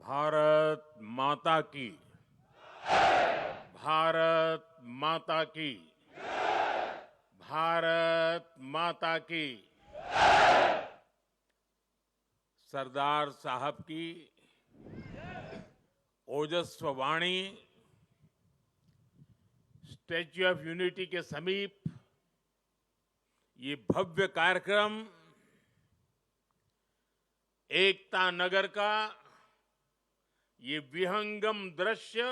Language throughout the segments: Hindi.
भारत माता की। भारत माता की। भारत माता की। सरदार साहब की ओजस्व वाणी स्टैच्यू ऑफ यूनिटी के समीप ये भव्य कार्यक्रम एकता नगर का ये विहंगम दृश्य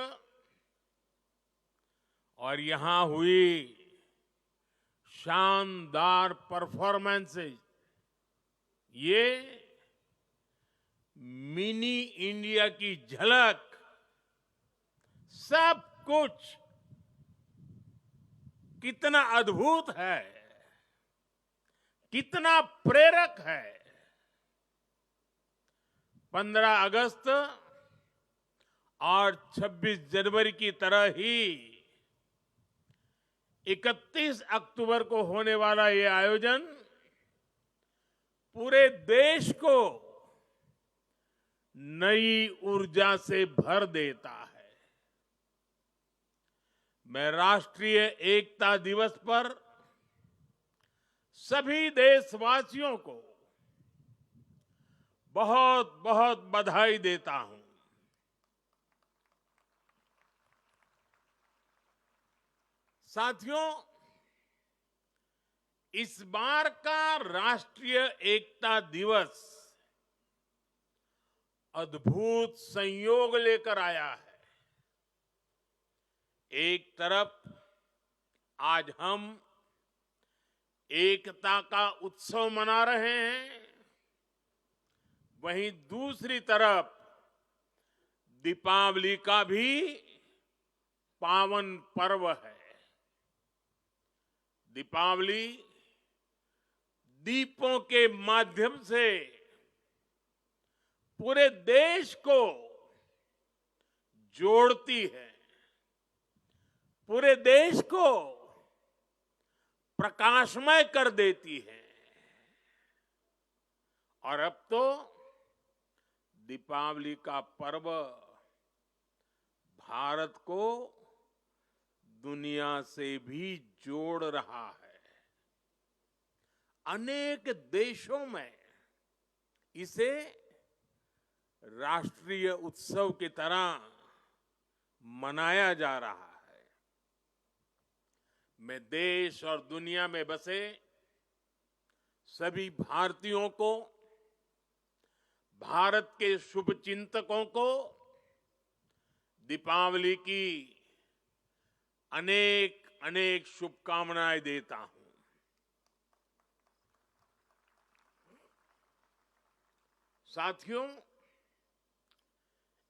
और यहां हुई शानदार परफॉर्मेंसेस, ये मिनी इंडिया की झलक, सब कुछ कितना अद्भुत है, कितना प्रेरक है। 15 अगस्त और 26 जनवरी की तरह ही 31 अक्टूबर को होने वाला ये आयोजन पूरे देश को नई ऊर्जा से भर देता है। मैं राष्ट्रीय एकता दिवस पर सभी देशवासियों को बहुत बहुत बधाई देता हूं। साथियों, इस बार का राष्ट्रीय एकता दिवस अद्भुत संयोग लेकर आया है। एक तरफ आज हम एकता का उत्सव मना रहे हैं, वहीं दूसरी तरफ दीपावली का भी पावन पर्व है। दीपावली दीपों के माध्यम से पूरे देश को जोड़ती है, पूरे देश को प्रकाशमय कर देती है। और अब तो दीपावली का पर्व भारत को दुनिया से भी जोड़ रहा है। अनेक देशों में इसे राष्ट्रीय उत्सव की तरह मनाया जा रहा है। मैं देश और दुनिया में बसे सभी भारतीयों को, भारत के शुभचिंतकों को दीपावली की अनेक अनेक शुभकामनाएं देता हूं। साथियों,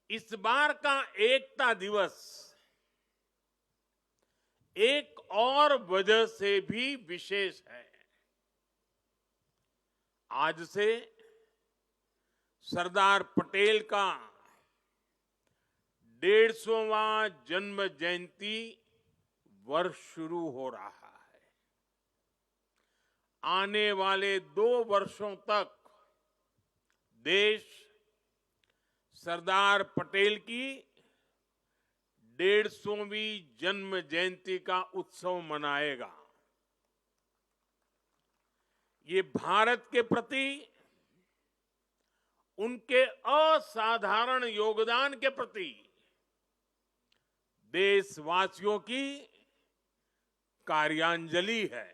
इस बार का एकता दिवस एक और वजह से भी विशेष है। आज से सरदार पटेल का 150वां जन्म जयंती वर्ष शुरू हो रहा है। आने वाले 2 वर्षों तक देश सरदार पटेल की 150वीं जन्म जयंती का उत्सव मनाएगा। ये भारत के प्रति उनके असाधारण योगदान के प्रति देशवासियों की कार्यांजलि है।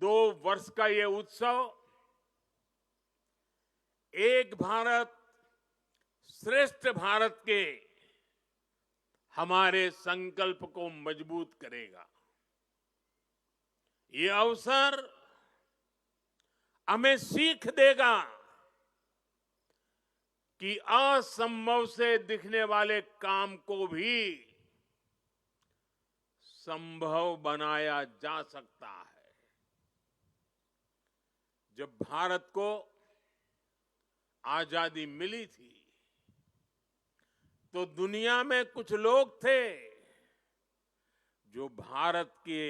2 वर्ष का ये उत्सव एक भारत श्रेष्ठ भारत के हमारे संकल्प को मजबूत करेगा। ये अवसर हमें सीख देगा कि असंभव से दिखने वाले काम को भी संभव बनाया जा सकता है। जब भारत को आजादी मिली थी तो दुनिया में कुछ लोग थे जो भारत के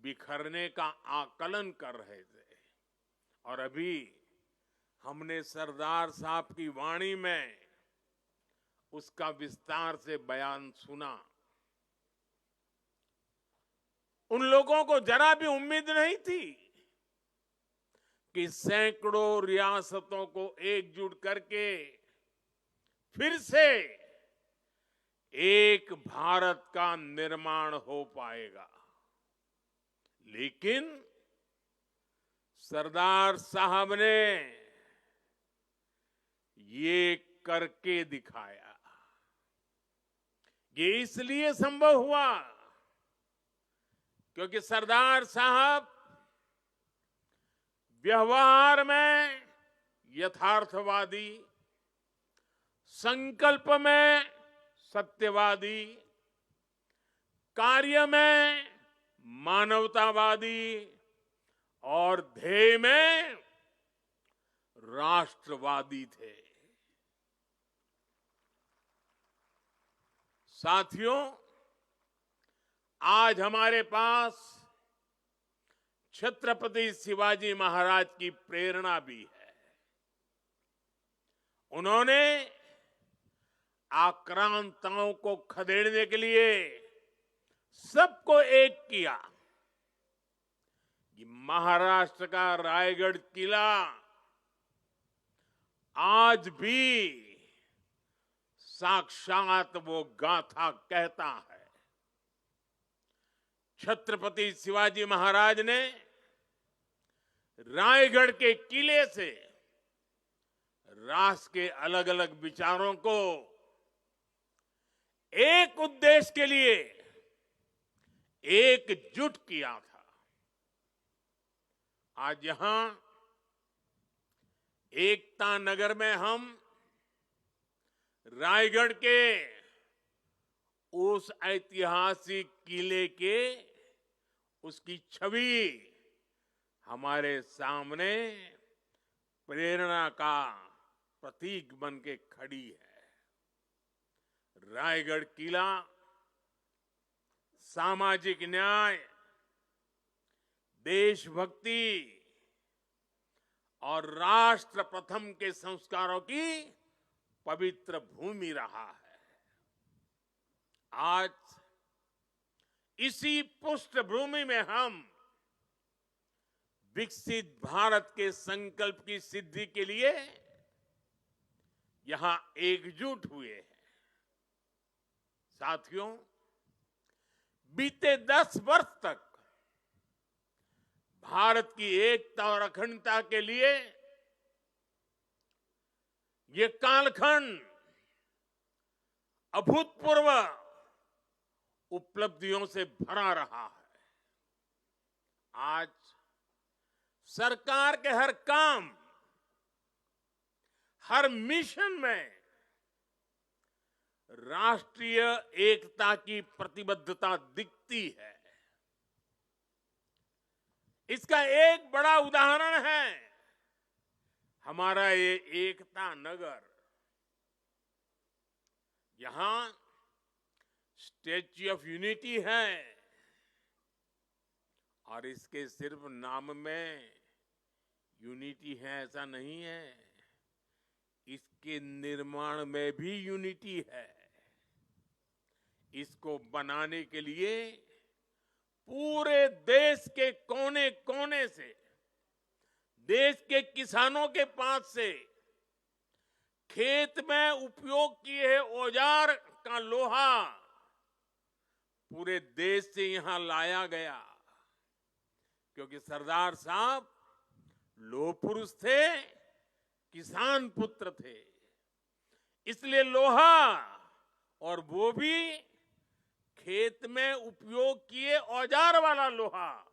बिखरने का आकलन कर रहे थे। और अभी हमने सरदार साहब की वाणी में उसका विस्तार से बयान सुना। उन लोगों को जरा भी उम्मीद नहीं थी कि सैकड़ों रियासतों को एकजुट करके फिर से एक भारत का निर्माण हो पाएगा। लेकिन सरदार साहब ने ये करके दिखाया। ये इसलिए संभव हुआ क्योंकि सरदार साहब व्यवहार में यथार्थवादी, संकल्प में सत्यवादी, कार्य में मानवतावादी और ध्येय में राष्ट्रवादी थे। साथियों, आज हमारे पास छत्रपति शिवाजी महाराज की प्रेरणा भी है। उन्होंने आक्रांताओं को खदेड़ने के लिए सबको एक किया। कि महाराष्ट्र का रायगढ़ किला आज भी साक्षात वो गाथा कहता है। छत्रपति शिवाजी महाराज ने रायगढ़ के किले से राष्ट्र के अलग अलग विचारों को एक उद्देश्य के लिए एकजुट किया था। आज यहां एकता नगर में हम रायगढ़ के उस ऐतिहासिक किले के उसकी छवि हमारे सामने प्रेरणा का प्रतीक बन के खड़ी है। रायगढ़ किला सामाजिक न्याय, देशभक्ति और राष्ट्र प्रथम के संस्कारों की पवित्र भूमि रहा है। आज इसी पृष्ठभूमि में हम विकसित भारत के संकल्प की सिद्धि के लिए यहां एकजुट हुए हैं। साथियों, बीते 10 वर्ष तक भारत की एकता और अखंडता के लिए ये कालखंड अभूतपूर्व उपलब्धियों से भरा रहा है। आज सरकार के हर काम, हर मिशन में राष्ट्रीय एकता की प्रतिबद्धता दिखती है। इसका एक बड़ा उदाहरण है हमारा ये एकता नगर। यहां स्टैच्यू ऑफ यूनिटी है और इसके सिर्फ नाम में यूनिटी है ऐसा नहीं है, इसके निर्माण में भी यूनिटी है। इसको बनाने के लिए पूरे देश के कोने कोने से, देश के किसानों के पास से खेत में उपयोग किए औजार का लोहा पूरे देश से यहां लाया गया, क्योंकि सरदार साहब लोह पुरुष थे, किसान पुत्र थे। इसलिए लोहा, और वो भी खेत में उपयोग किए औजार वाला लोहा,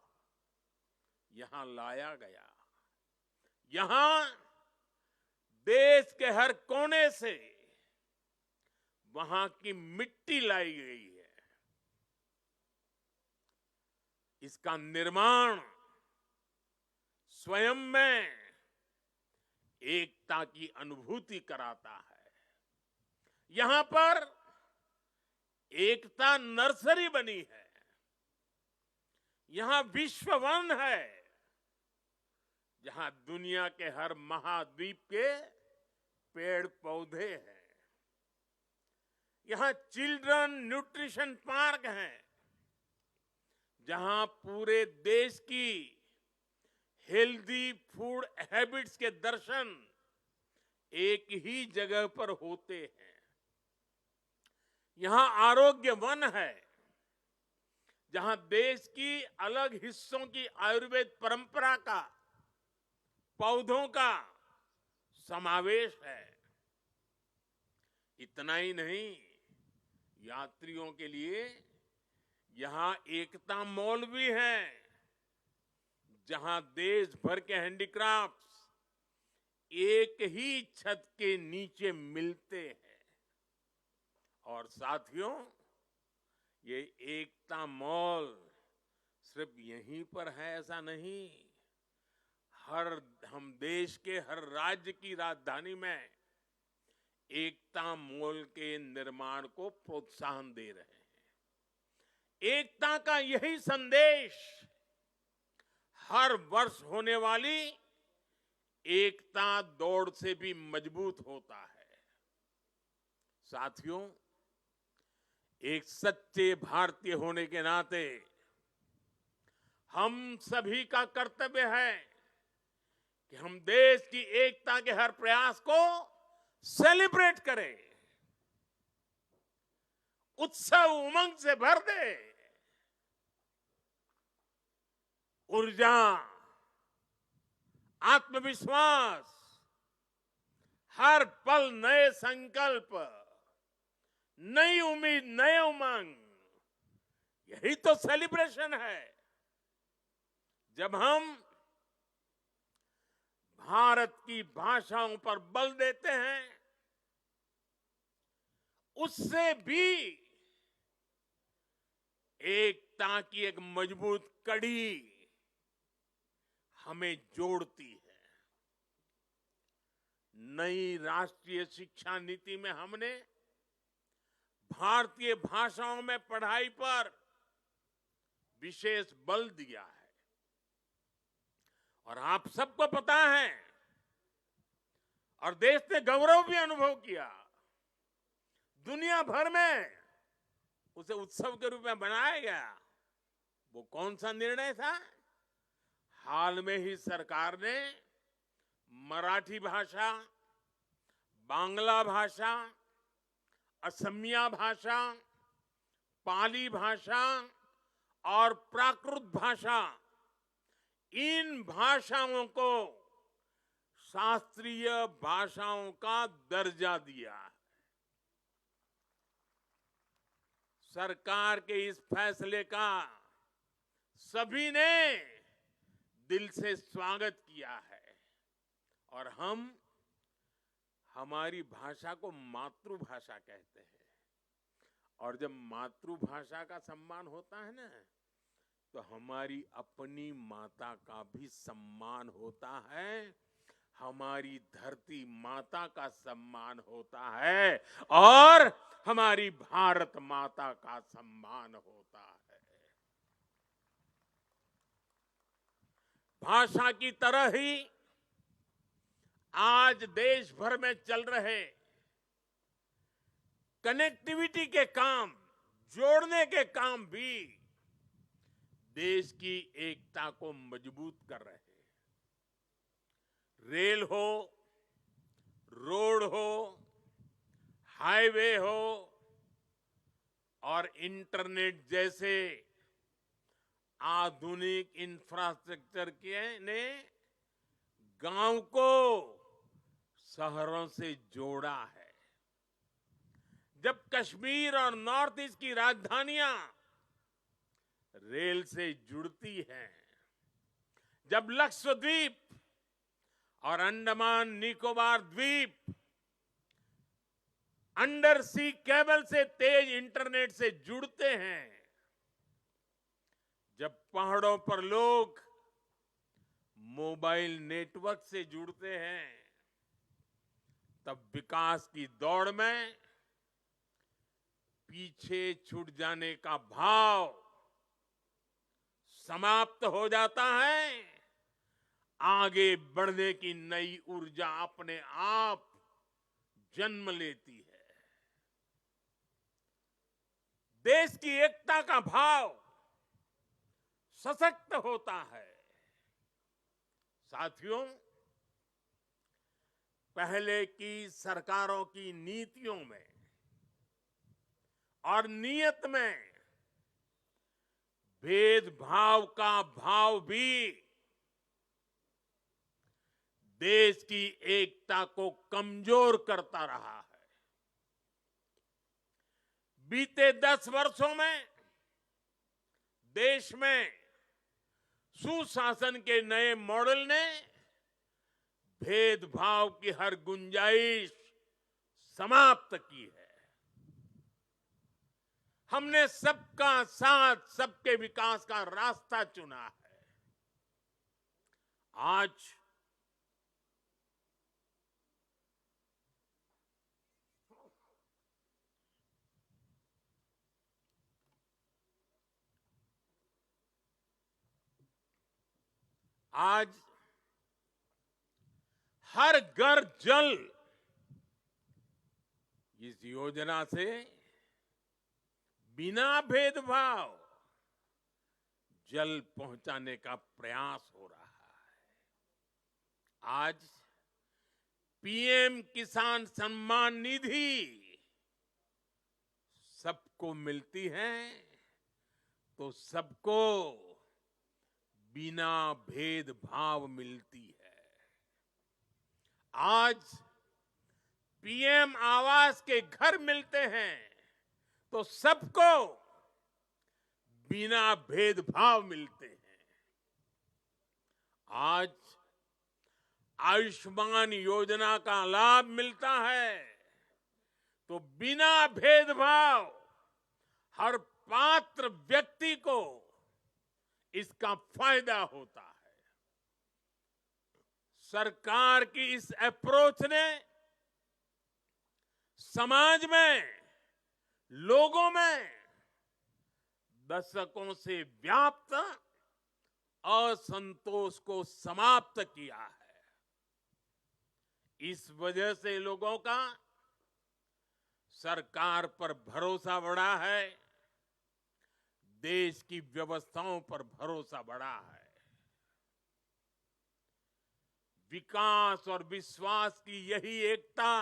यहां लाया गया। यहां देश के हर कोने से वहां की मिट्टी लाई गई है। इसका निर्माण स्वयं में एकता की अनुभूति कराता है। यहां पर एकता नर्सरी बनी है, यहां विश्व वन है जहां दुनिया के हर महाद्वीप के पेड़ पौधे हैं। यहां चिल्ड्रन न्यूट्रिशन पार्क हैं, जहां पूरे देश की हेल्दी फूड हैबिट्स के दर्शन एक ही जगह पर होते हैं। यहां आरोग्य वन है, जहां देश की अलग हिस्सों की आयुर्वेद परंपरा का, पौधों का समावेश है। इतना ही नहीं, यात्रियों के लिए यहां एकता मॉल भी है, जहां देश भर के हैंडीक्राफ्ट्स एक ही छत के नीचे मिलते हैं। और साथियों, ये एकता मॉल सिर्फ यहीं पर है ऐसा नहीं, हम देश के हर राज्य की राजधानी में एकता मॉल के निर्माण को प्रोत्साहन दे रहे हैं। एकता का यही संदेश हर वर्ष होने वाली एकता दौड़ से भी मजबूत होता है। साथियों, एक सच्चे भारतीय होने के नाते हम सभी का कर्तव्य है कि हम देश की एकता के हर प्रयास को सेलिब्रेट करें, उत्सव उमंग से भर दे। ऊर्जा, आत्मविश्वास, हर पल नए संकल्प, नई उम्मीद, नए उमंग, यही तो सेलिब्रेशन है। जब हम भारत की भाषाओं पर बल देते हैं, उससे भी एकता की एक मजबूत कड़ी हमें जोड़ती है। नई राष्ट्रीय शिक्षा नीति में हमने भारतीय भाषाओं में पढ़ाई पर विशेष बल दिया है। और आप सबको पता है, और देश ने गौरव भी अनुभव किया, दुनिया भर में उसे उत्सव के रूप में बनाया गया। वो कौन सा निर्णय था? हाल में ही सरकार ने मराठी भाषा, बांग्ला भाषा, असमिया भाषा, पाली भाषा और प्राकृत भाषा, इन भाषाओं को शास्त्रीय भाषाओं का दर्जा दिया है। सरकार के इस फैसले का सभी ने दिल से स्वागत किया है। और हम हमारी भाषा को मातृभाषा कहते हैं। और जब मातृभाषा का सम्मान होता है ना, तो हमारी अपनी माता का भी सम्मान होता है, हमारी धरती माता का सम्मान होता है, और हमारी भारत माता का सम्मान होता है। भाषा की तरह ही आज देश भर में चल रहे कनेक्टिविटी के काम, जोड़ने के काम भी देश की एकता को मजबूत कर रहे हैं। रेल हो, रोड हो, हाईवे हो और इंटरनेट जैसे आधुनिक इंफ्रास्ट्रक्चर ने गांव को शहरों से जोड़ा है। जब कश्मीर और नॉर्थ ईस्ट की राजधानियां रेल से जुड़ती हैं, जब लक्षद्वीप और अंडमान निकोबार द्वीप अंडर सी केबल से तेज इंटरनेट से जुड़ते हैं, जब पहाड़ों पर लोग मोबाइल नेटवर्क से जुड़ते हैं, तब विकास की दौड़ में पीछे छूट जाने का भाव समाप्त हो जाता है आगे बढ़ने की नई ऊर्जा अपने आप जन्म लेती है। देश की एकता का भाव सशक्त होता है। साथियों, पहले की सरकारों की नीतियों में और नीयत में भेदभाव का भाव भी देश की एकता को कमजोर करता रहा है। बीते 10 वर्षों में देश में सुशासन के नए मॉडल ने भेदभाव की हर गुंजाइश समाप्त की है। हमने सबका साथ, सबके विकास का रास्ता चुना है। आज हर घर जल इस योजना से बिना भेदभाव जल पहुंचाने का प्रयास हो रहा है। आज पीएम किसान सम्मान निधि सबको मिलती है तो सबको बिना भेदभाव मिलती है। आज पीएम आवास के घर मिलते हैं तो सबको बिना भेदभाव मिलते हैं। आज आयुष्मान योजना का लाभ मिलता है तो बिना भेदभाव हर पात्र व्यक्ति को इसका फायदा होता है। सरकार की इस अप्रोच ने समाज में, लोगों में दशकों से व्याप्त असंतोष को समाप्त किया है। इस वजह से लोगों का सरकार पर भरोसा बढ़ा है, देश की व्यवस्थाओं पर भरोसा बढ़ा है। विकास और विश्वास की यही एकता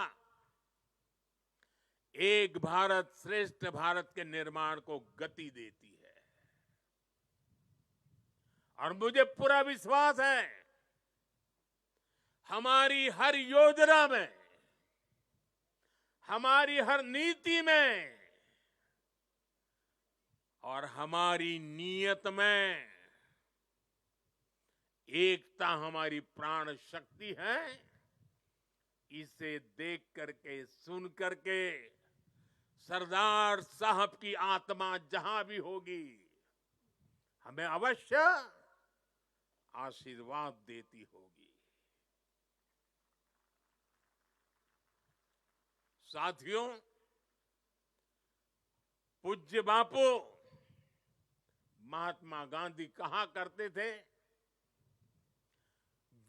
एक भारत श्रेष्ठ भारत के निर्माण को गति देती है। और मुझे पूरा विश्वास है हमारी हर योजना में, हमारी हर नीति में और हमारी नीयत में एकता हमारी प्राण शक्ति है। इसे देख करके, सुन करके सरदार साहब की आत्मा जहां भी होगी हमें अवश्य आशीर्वाद देती होगी। साथियों, पूज्य बापू महात्मा गांधी कहा करते थे,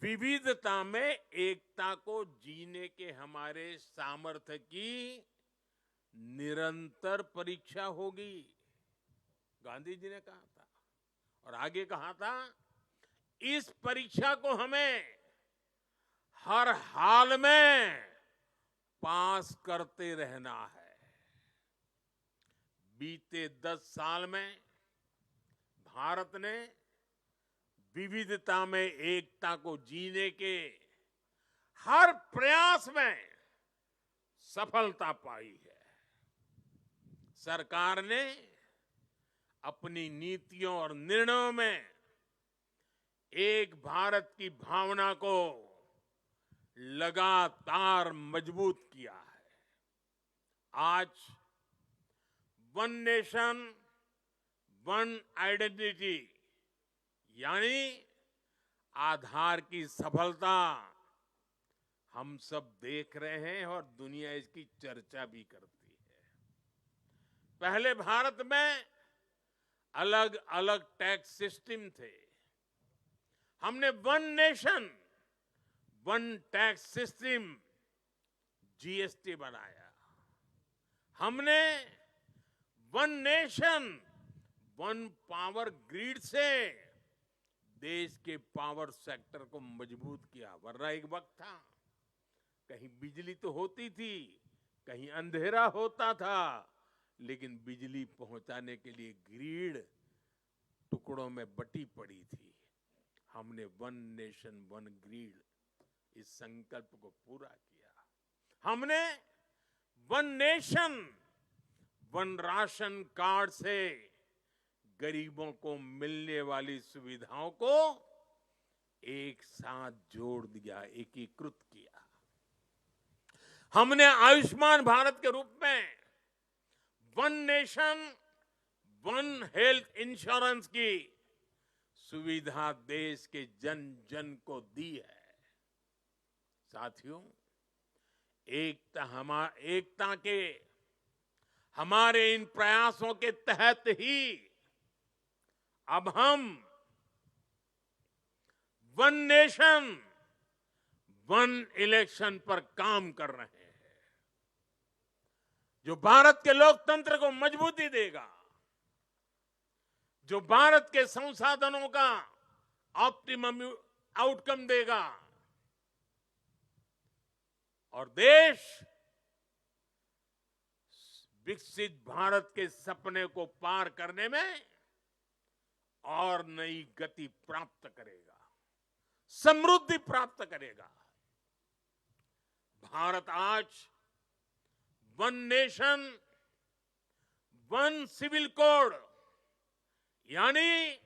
विविधता में एकता को जीने के हमारे सामर्थ्य की निरंतर परीक्षा होगी। गांधी जी ने कहा था और आगे कहा था, इस परीक्षा को हमें हर हाल में पास करते रहना है। बीते 10 साल में भारत ने विविधता में एकता को जीने के हर प्रयास में सफलता पाई है। सरकार ने अपनी नीतियों और निर्णयों में एक भारत की भावना को लगातार मजबूत किया है। आज वन नेशन वन आइडेंटिटी यानी आधार की सफलता हम सब देख रहे हैं और दुनिया इसकी चर्चा भी करती है। पहले भारत में अलग अलग टैक्स सिस्टम थे। हमने one nation one tax system GST बनाया। हमने one nation one power grid से देश के पावर सेक्टर को मजबूत किया। वरना एक वक्त था कहीं बिजली तो होती थी, कहीं अंधेरा होता था, लेकिन बिजली पहुंचाने के लिए ग्रिड टुकड़ों में बटी पड़ी थी। हमने वन नेशन वन ग्रिड इस संकल्प को पूरा किया। हमने one nation one ration card से गरीबों को मिलने वाली सुविधाओं को एक साथ जोड़ दिया, एकीकृत किया। हमने आयुष्मान भारत के रूप में one nation one health insurance की सुविधा देश के जन जन को दी है। साथियों, एकता के हमारे इन प्रयासों के तहत ही अब हम वन नेशन वन इलेक्शन पर काम कर रहे हैं, जो भारत के लोकतंत्र को मजबूती देगा, जो भारत के संसाधनों का ऑप्टिमम आउटकम देगा और देश विकसित भारत के सपने को पार करने में और नई गति प्राप्त करेगा, समृद्धि प्राप्त करेगा। भारत आज one nation one civil code यानी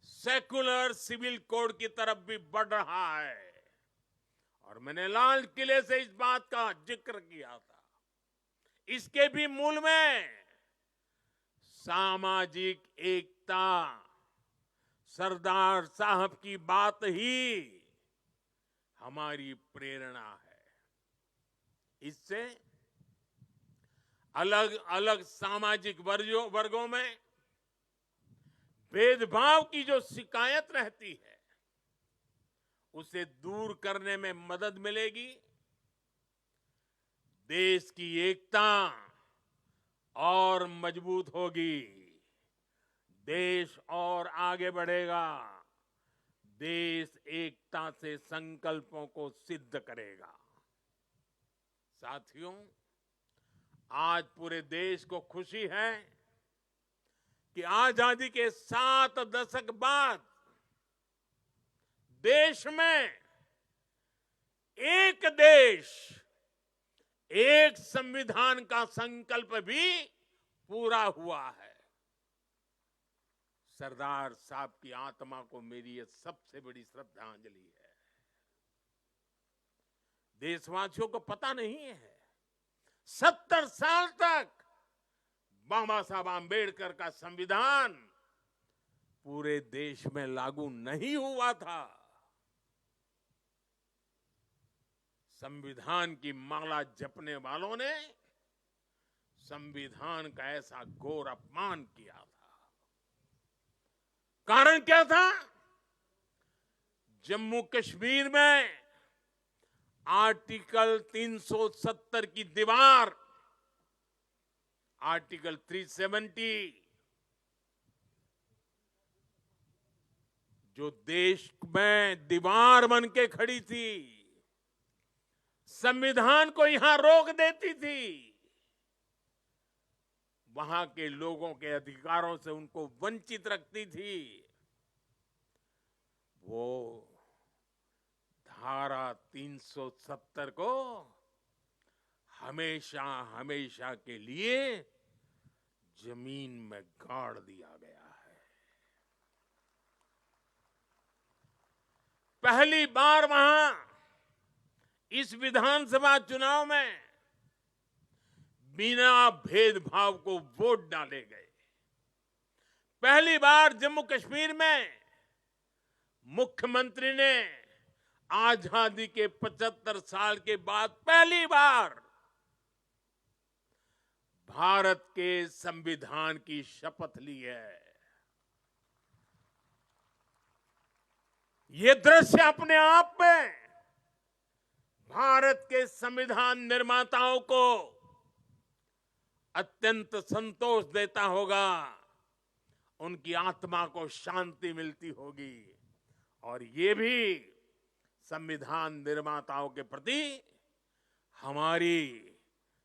सेकुलर सिविल कोड की तरफ भी बढ़ रहा है। और मैंने लाल किले से इस बात का जिक्र किया था। इसके भी मूल में सामाजिक एकता, सरदार साहब की बात ही हमारी प्रेरणा है। इससे अलग अलग सामाजिक वर्गों में भेदभाव की जो शिकायत रहती है, उसे दूर करने में मदद मिलेगी। देश की एकता और मजबूत होगी, देश और आगे बढ़ेगा, देश एकता से संकल्पों को सिद्ध करेगा। साथियों, आज पूरे देश को खुशी है कि आजादी के 7 दशक बाद देश में एक देश एक संविधान का संकल्प भी पूरा हुआ है। सरदार साहब की आत्मा को मेरी ये सबसे बड़ी श्रद्धांजलि है। देशवासियों को पता नहीं है 70 साल तक बाबा साहब आंबेडकर का संविधान पूरे देश में लागू नहीं हुआ था। संविधान की माला जपने वालों ने संविधान का ऐसा घोर अपमान किया था। कारण क्या था? जम्मू कश्मीर में आर्टिकल 370 की दीवार, आर्टिकल 370 जो देश में दीवार बन के खड़ी थी, संविधान को यहां रोक देती थी, वहां के लोगों के अधिकारों से उनको वंचित रखती थी। वो धारा 370 को हमेशा हमेशा के लिए जमीन में गाड़ दिया गया है। पहली बार वहां इस विधानसभा चुनाव में बिना भेदभाव को वोट डाले गए। पहली बार जम्मू कश्मीर में मुख्यमंत्री ने आजादी के 75 साल के बाद पहली बार भारत के संविधान की शपथ ली है। ये दृश्य अपने आप में भारत के संविधान निर्माताओं को अत्यंत संतोष देता होगा, उनकी आत्मा को शांति मिलती होगी और ये भी संविधान निर्माताओं के प्रति हमारी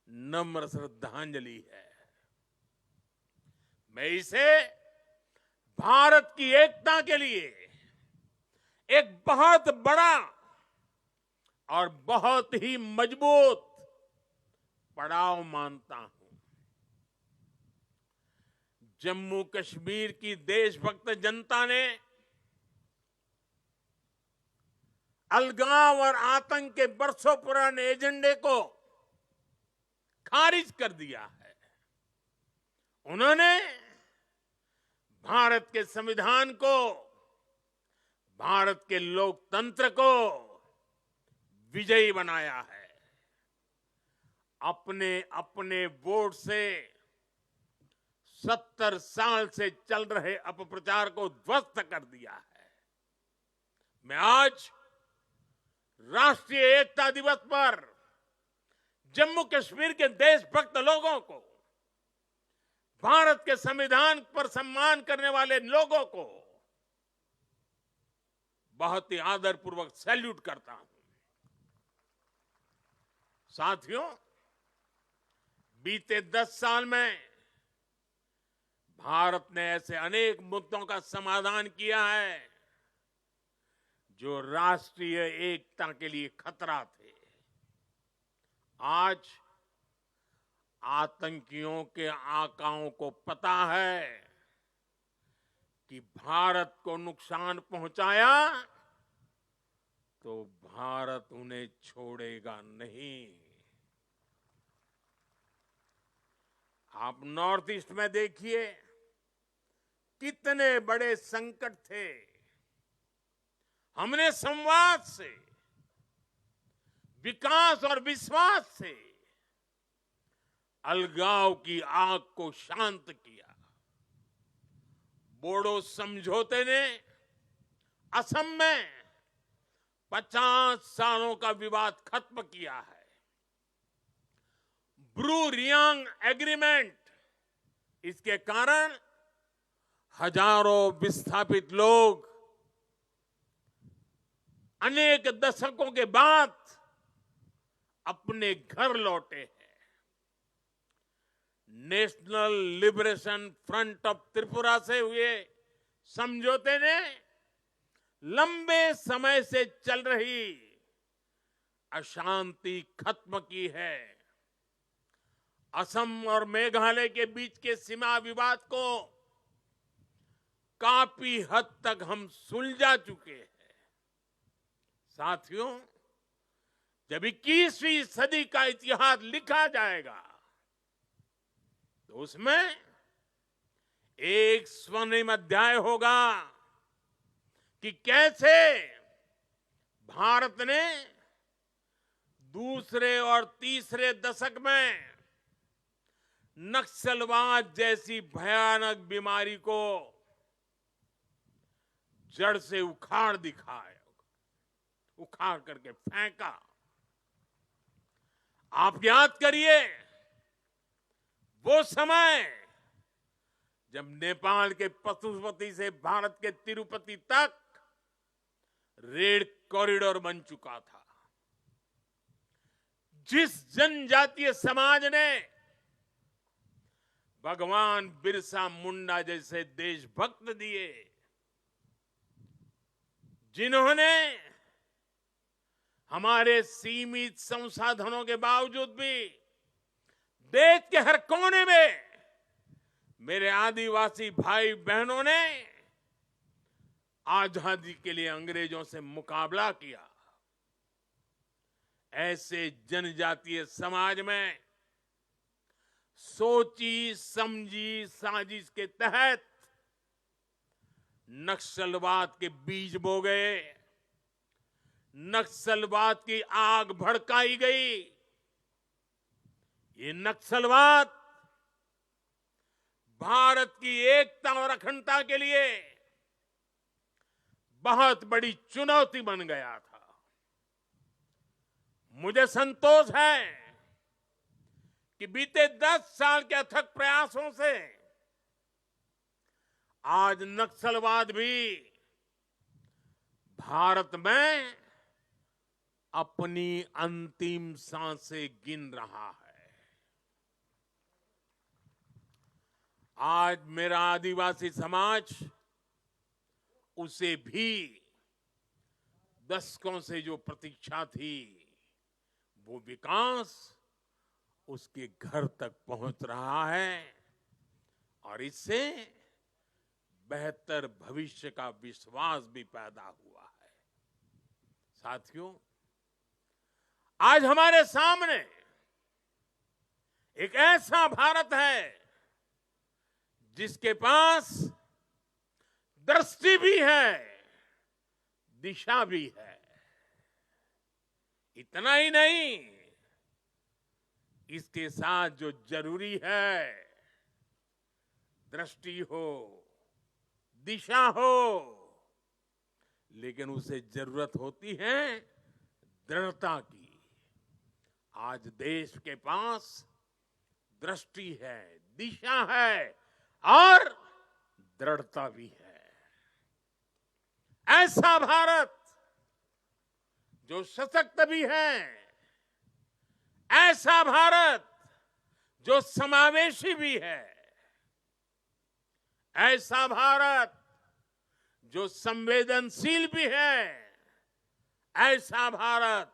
नम्र श्रद्धांजलि है। मैं इसे भारत की एकता के लिए एक बहुत बड़ा और बहुत ही मजबूत पड़ाव मानता हूं। जम्मू कश्मीर की देशभक्त जनता ने अलगाव और आतंक के बरसों पुराने एजेंडे को खारिज कर दिया है। उन्होंने भारत के संविधान को, भारत के लोकतंत्र को विजयी बनाया है। अपने अपने वोट से 70 साल से चल रहे अपप्रचार को ध्वस्त कर दिया है। मैं आज राष्ट्रीय एकता दिवस पर जम्मू कश्मीर के देशभक्त लोगों को, भारत के संविधान पर सम्मान करने वाले लोगों को बहुत ही आदरपूर्वक सैल्यूट करता हूं। साथियों, बीते 10 साल में भारत ने ऐसे अनेक मुद्दों का समाधान किया है जो राष्ट्रीय एकता के लिए खतरा थे। आज आतंकियों के आकाओं को पता है कि भारत को नुकसान पहुंचाया तो भारत उन्हें छोड़ेगा नहीं। आप नॉर्थ ईस्ट में देखिए कितने बड़े संकट थे। हमने संवाद से, विकास और विश्वास से अलगाव की आग को शांत किया। बोडो समझौते ने असम में 50 सालों का विवाद खत्म किया है। ब्रू रियांग एग्रीमेंट, इसके कारण हजारों विस्थापित लोग अनेक दशकों के बाद अपने घर लौटे हैं। National liberation front of Tripura से हुए समझौते ने लंबे समय से चल रही अशांति खत्म की है। असम और मेघालय के बीच के सीमा विवाद को काफी हद तक हम सुलझा चुके हैं। साथियों, जब 21वीं सदी का इतिहास लिखा जाएगा तो उसमें एक स्वर्णिम अध्याय होगा कि कैसे भारत ने दूसरे और तीसरे दशक में नक्सलवाद जैसी भयानक बीमारी को जड़ से उखाड़ दिखाया, उखाड़ करके फेंका। आप याद करिए वो समय जब नेपाल के पशुपति से भारत के तिरुपति तक रेल कॉरिडोर बन चुका था। जिस जनजातीय समाज ने भगवान बिरसा मुंडा जैसे देशभक्त दिए, जिन्होंने हमारे सीमित संसाधनों के बावजूद भी देश के हर कोने में मेरे आदिवासी भाई बहनों ने आजादी के लिए अंग्रेजों से मुकाबला किया, ऐसे जनजातीय समाज में सोची समझी साजिश के तहत नक्सलवाद के बीज बो गए, नक्सलवाद की आग भड़काई गई। ये नक्सलवाद भारत की एकता और अखंडता के लिए बहुत बड़ी चुनौती बन गया था। मुझे संतोष है कि बीते 10 साल के अथक प्रयासों से आज नक्सलवाद भी भारत में अपनी अंतिम सांसें गिन रहा है। आज मेरा आदिवासी समाज उसे भी दशकों से जो प्रतीक्षा थी, वो विकास उसके घर तक पहुंच रहा है और इससे बेहतर भविष्य का विश्वास भी पैदा हुआ है। साथियों, आज हमारे सामने एक ऐसा भारत है जिसके पास दृष्टि भी है, दिशा भी है। इतना ही नहीं, इसके साथ जो जरूरी है, दृष्टि हो, दिशा हो, लेकिन उसे जरूरत होती है दृढ़ता की। आज देश के पास दृष्टि है, दिशा है और दृढ़ता भी है। ऐसा भारत जो सशक्त भी है, ऐसा भारत जो समावेशी भी है, ऐसा भारत जो संवेदनशील भी है, ऐसा भारत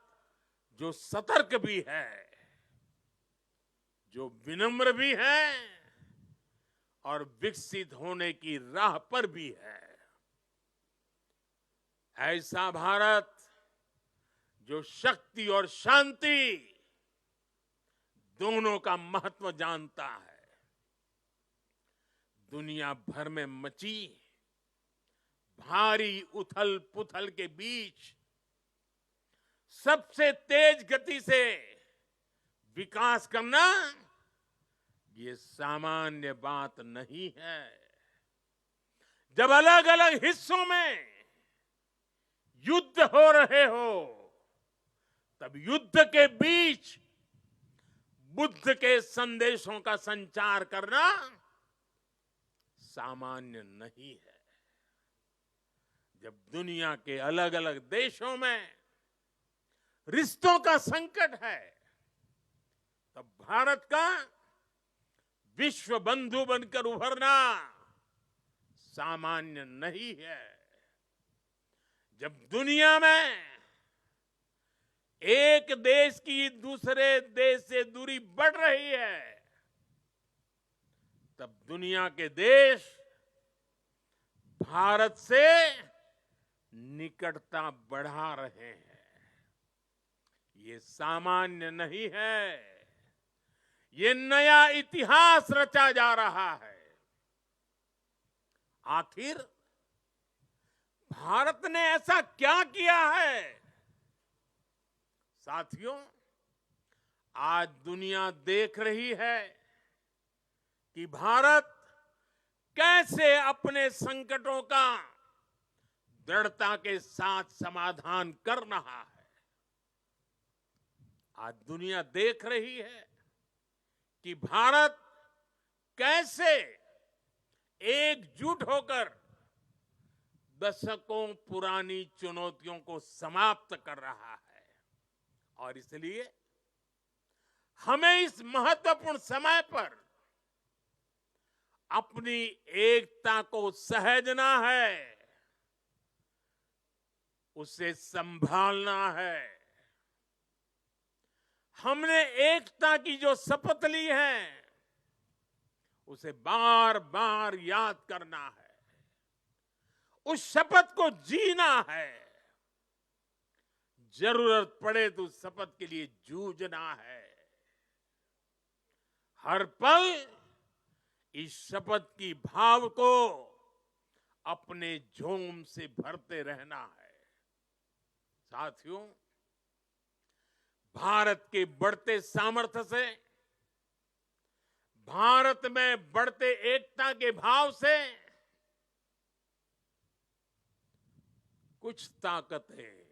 जो सतर्क भी है, जो विनम्र भी है और विकसित होने की राह पर भी है। ऐसा भारत जो शक्ति और शांति दोनों का महत्व जानता है। दुनिया भर में मची भारी उथल पुथल के बीच सबसे तेज गति से विकास करना ये सामान्य बात नहीं है। जब अलग अलग हिस्सों में युद्ध हो रहे हो, तब युद्ध के बीच बुद्ध के संदेशों का संचार करना सामान्य नहीं है। जब दुनिया के अलग अलग देशों में रिश्तों का संकट है, तब भारत का विश्व बंधु बनकर उभरना सामान्य नहीं है। जब दुनिया में एक देश की दूसरे देश से दूरी बढ़ रही है, तब दुनिया के देश भारत से निकटता बढ़ा रहे हैं। ये सामान्य नहीं है, ये नया इतिहास रचा जा रहा है। आखिर भारत ने ऐसा क्या किया है? साथियों, आज दुनिया देख रही है कि भारत कैसे अपने संकटों का दृढ़ता के साथ समाधान कर रहा है। आज दुनिया देख रही है कि भारत कैसे एकजुट होकर दशकों पुरानी चुनौतियों को समाप्त कर रहा है। और इसलिए हमें इस महत्वपूर्ण समय पर अपनी एकता को सहेजना है, उसे संभालना है। हमने एकता की जो शपथ ली है, उसे बार बार याद करना है, उस शपथ को जीना है। जरूरत पड़े तो उस शपथ के लिए जूझना है। हर पल इस शपथ की भाव को अपने जोम से भरते रहना है। साथियों, भारत के बढ़ते सामर्थ्य से, भारत में बढ़ते एकता के भाव से कुछ ताकतें,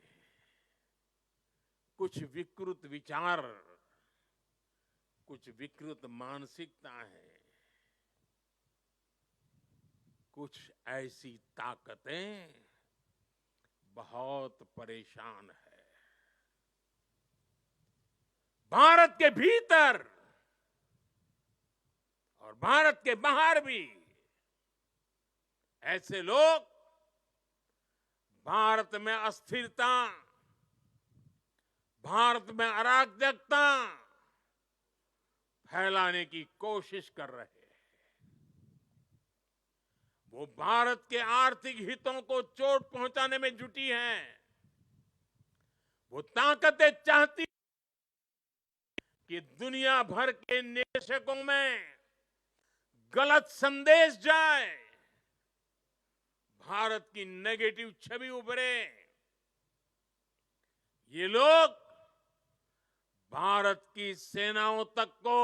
कुछ विकृत विचार, कुछ विकृत मानसिकता है, कुछ ऐसी ताकतें बहुत परेशान है। भारत के भीतर और भारत के बाहर भी ऐसे लोग भारत में अस्थिरता, भारत में अराजकता फैलाने की कोशिश कर रहे हैं। वो भारत के आर्थिक हितों को चोट पहुंचाने में जुटी हैं। वो ताकतें चाहती कि दुनिया भर के निवेशकों में गलत संदेश जाए, भारत की नेगेटिव छवि उभरे। ये लोग भारत की सेनाओं तक को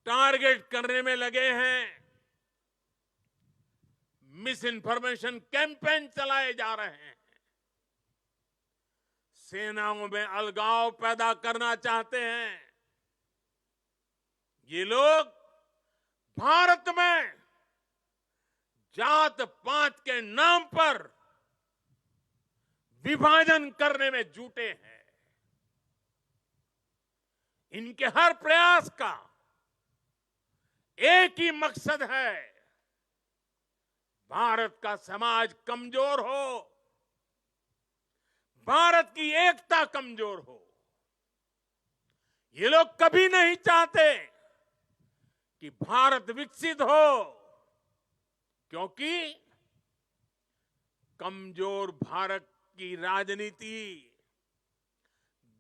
टारगेट करने में लगे हैं। मिस इन्फॉर्मेशन कैंपेन चलाए जा रहे हैं। सेनाओं में अलगाव पैदा करना चाहते हैं। ये लोग भारत में जात पात के नाम पर विभाजन करने में जुटे हैं। इनके हर प्रयास का एक ही मकसद है, भारत का समाज कमजोर हो, भारत की एकता कमजोर हो। ये लोग कभी नहीं चाहते कि भारत विकसित हो, क्योंकि कमजोर भारत की राजनीति,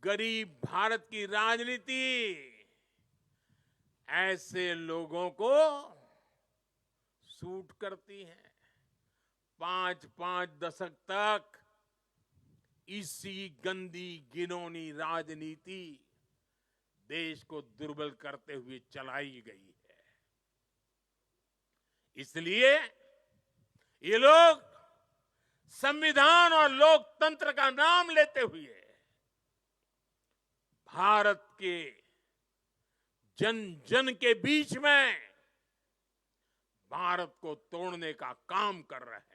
गरीब भारत की राजनीति ऐसे लोगों को सूट करती है। 5-5 दशक तक इसी गंदी घिनौनी राजनीति देश को दुर्बल करते हुए चलाई गई है। इसलिए ये लोग संविधान और लोकतंत्र का नाम लेते हुए भारत के जन जन के बीच में भारत को तोड़ने का काम कर रहे हैं।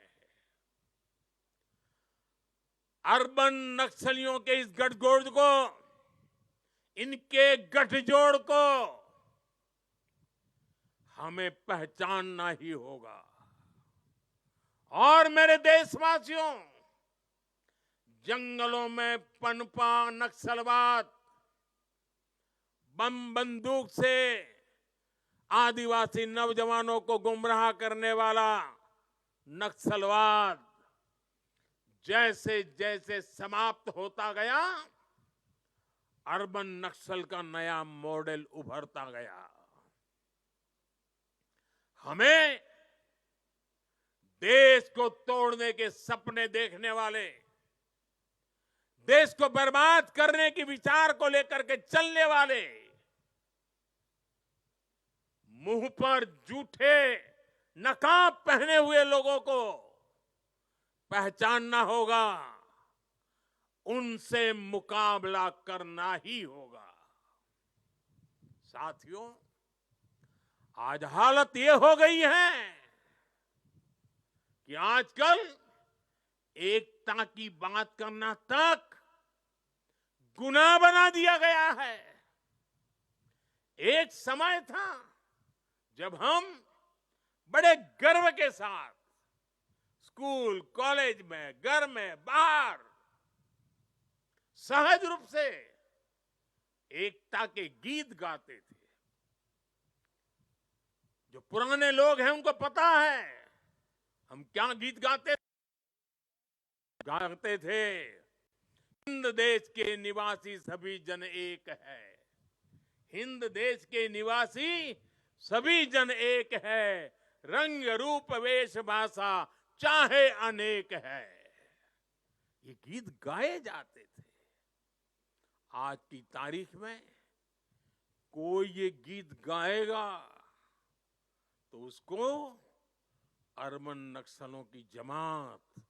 अर्बन नक्सलियों के इस गठजोड़ को, इनके गठजोड़ को हमें पहचानना ही होगा। और मेरे देशवासियों, जंगलों में पनपा नक्सलवाद, बम बंदूक से आदिवासी नौजवानों को गुमराह करने वाला नक्सलवाद जैसे जैसे समाप्त होता गया, अर्बन नक्सल का नया मॉडल उभरता गया। हमें देश को तोड़ने के सपने देखने वाले, देश को बर्बाद करने के विचार को लेकर के चलने वाले, मुंह पर जूठे नकाब पहने हुए लोगों को पहचानना होगा, उनसे मुकाबला करना ही होगा। साथियों, आज हालत ये हो गई है कि आजकल एकता की बात करना तक गुनाह बना दिया गया है। एक समय था जब हम बड़े गर्व के साथ स्कूल, कॉलेज में, घर में, बाहर सहज रूप से एकता के गीत गाते थे। जो पुराने लोग हैं उनको पता है हम क्या गीत गाते थे। हिंद देश के निवासी सभी जन एक है, हिंद देश के निवासी सभी जन एक है, रंग रूप वेश भाषा चाहे अनेक है। ये गीत गाए जाते थे। आज की तारीख में कोई ये गीत गाएगा तो उसको अरबन नक्सलों की जमात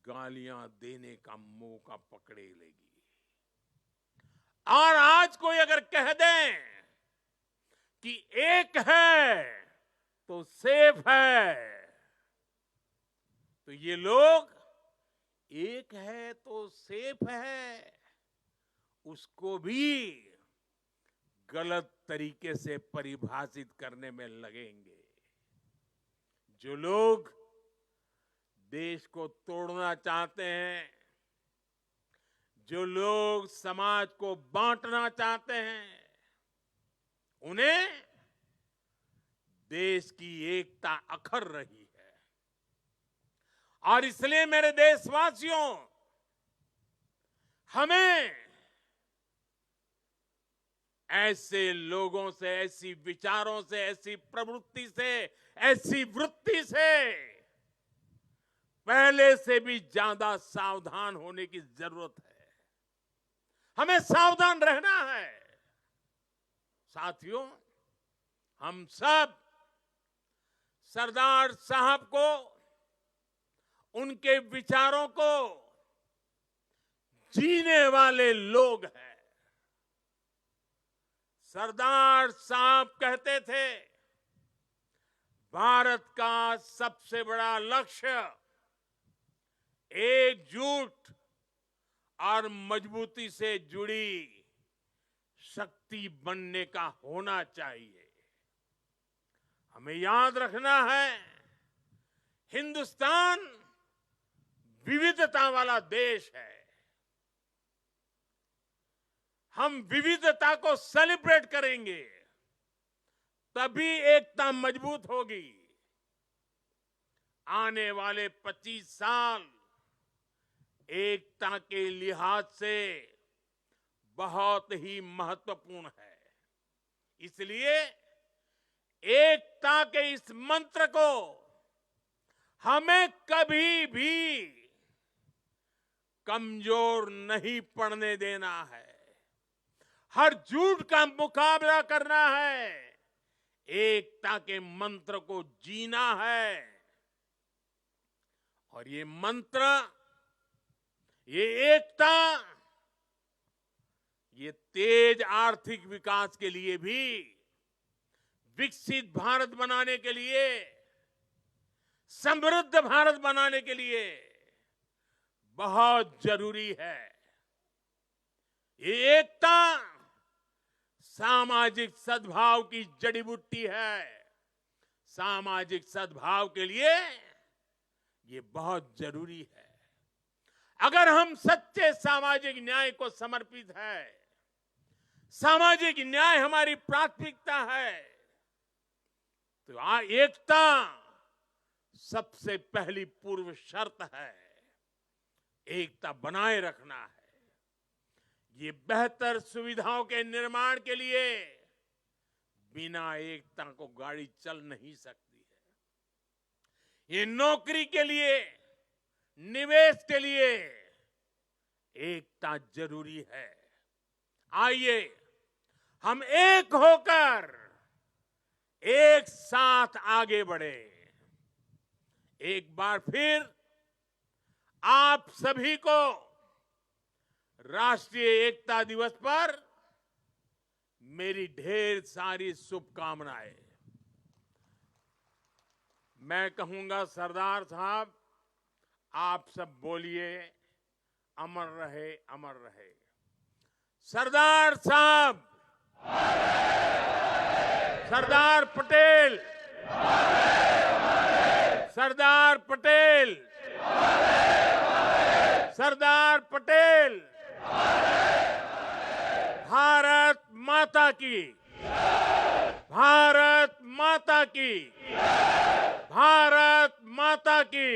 गालियां देने का मौका पकड़े लेगी। और आज कोई अगर कह दें कि एक है तो सेफ है, तो ये लोग एक है तो सेफ है उसको भी गलत तरीके से परिभाषित करने में लगेंगे। जो लोग देश को तोड़ना चाहते हैं, जो लोग समाज को बांटना चाहते हैं, उन्हें देश की एकता अखर रही है। और इसलिए मेरे देशवासियों, हमें ऐसे लोगों से, ऐसी विचारों से, ऐसी प्रवृत्ति से, ऐसी वृत्ति से पहले से भी ज्यादा सावधान होने की जरूरत है। हमें सावधान रहना है। साथियों, हम सब सरदार साहब को, उनके विचारों को जीने वाले लोग हैं। सरदार साहब कहते थे, भारत का सबसे बड़ा लक्ष्य एकजुट और मजबूती से जुड़ी शक्ति बनने का होना चाहिए। हमें याद रखना है, हिंदुस्तान विविधता वाला देश है। हम विविधता को सेलिब्रेट करेंगे, तभी एकता मजबूत होगी। आने वाले 25 साल एकता के लिहाज से बहुत ही महत्वपूर्ण है। इसलिए एकता के इस मंत्र को हमें कभी भी कमजोर नहीं पड़ने देना है। हर झूठ का मुकाबला करना है, एकता के मंत्र को जीना है। और ये मंत्र, ये एकता, ये तेज आर्थिक विकास के लिए भी, विकसित भारत बनाने के लिए, समृद्ध भारत बनाने के लिए बहुत जरूरी है। ये एकता सामाजिक सद्भाव की जड़ी बूटी है। सामाजिक सद्भाव के लिए ये बहुत जरूरी है। अगर हम सच्चे सामाजिक न्याय को समर्पित है, सामाजिक न्याय हमारी प्राथमिकता है, तो एकता सबसे पहली पूर्व शर्त है। एकता बनाए रखना है। ये बेहतर सुविधाओं के निर्माण के लिए बिना एकता को गाड़ी चल नहीं सकती है। ये नौकरी के लिए, निवेश के लिए एकता जरूरी है। आइए हम एक होकर एक साथ आगे बढ़े। एक बार फिर आप सभी को राष्ट्रीय एकता दिवस पर मेरी ढेर सारी शुभकामनाएं। मैं कहूंगा, सरदार साहब, आप सब बोलिए, अमर रहे, अमर रहे। सरदार साहब, सरदार पटेल, सरदार पटेल, सरदार पटेल। भारत माता की, भारत माता की, भारत माता की।